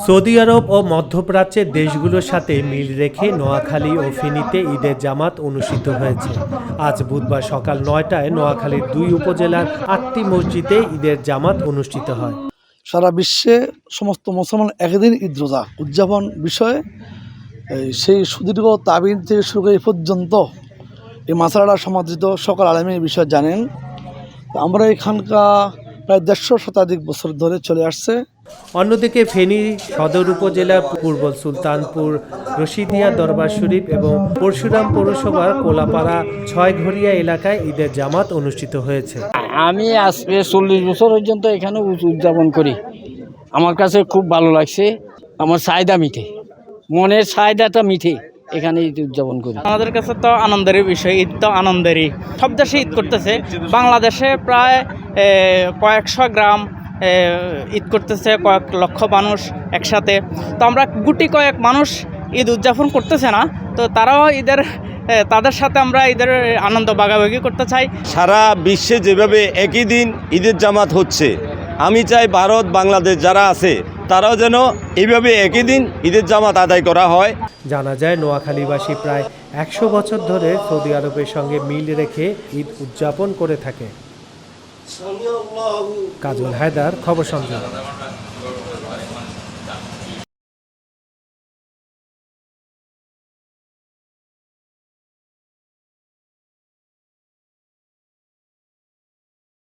Saudi আরব ও মধ্যপ্রাচ্যের দেশগুলোর সাথে মিল রেখে নোয়াখালী ও ফেনীতে ঈদের জামাত অনুষ্ঠিত হয়েছে। আজ বুধবার সকাল ৯টায় নোয়াখালীর ২ উপজেলার ৮টি মসজিদে ঈদের জামাত অনুষ্ঠিত হয়। সারা বিশ্বে সমস্ত মুসলমান একদিন ঈদ রোজা উদযাপন বিষয়ে সেই সুদীর্ঘ তাবিন থেকে শুরু করে এ পর্যন্ত এই মাসালাটা সমাদৃত সকল আলেমী এই বিষয়ে জানেন। আমরা এখানকার প্রায় ১৫০ শতাধিক বছর ধরে চলে আসছে। অন্যদিকে ফেনী সদর উপজেলার পূর্ব সুলতানপুর, রশিদিয়া দরবার শরীফ এবং পরশুরাম পৌরসভার কোলাপাড়া ছয়ঘরিয়া এলাকায় ঈদের জামাত অনুষ্ঠিত হয়েছে। আমি আজকে ৪০ বছর পর্যন্ত এখানে উদযাপন করি। আমার কাছে খুব ভালো লাগছে। আমার চাহিদা মিঠে, মনের চাহিদাটা মিঠে, এখানে ঈদ উদযাপন করি। আমাদের কাছে তো আনন্দের বিষয়, ঈদ তো আনন্দেরই। সব দেশে ঈদ করতেছে, বাংলাদেশে প্রায় কয়েকশো গ্রাম ঈদ করতেছে, কয়েক লক্ষ মানুষ একসাথে। তো আমরা গুটি কয়েক মানুষ ঈদ উদযাপন করতেছে না, তো তারাও তাদের সাথে আমরা ঈদের আনন্দ ভাগাভাগি করতে চাই। সারা বিশ্বে যেভাবে একই দিন ঈদের জামাত হচ্ছে, আমি চাই ভারত বাংলাদেশ যারা আছে তারাও যেন এইভাবে একই দিন ঈদের জামাত আদায় করা হয়। জানা যায় নোয়াখালীবাসী প্রায় ১০০ বছর ধরে সৌদি আরবের সঙ্গে মিল রেখে ঈদ উদযাপন করে থাকে। কাজল হায়দার, খবর সংবাদ।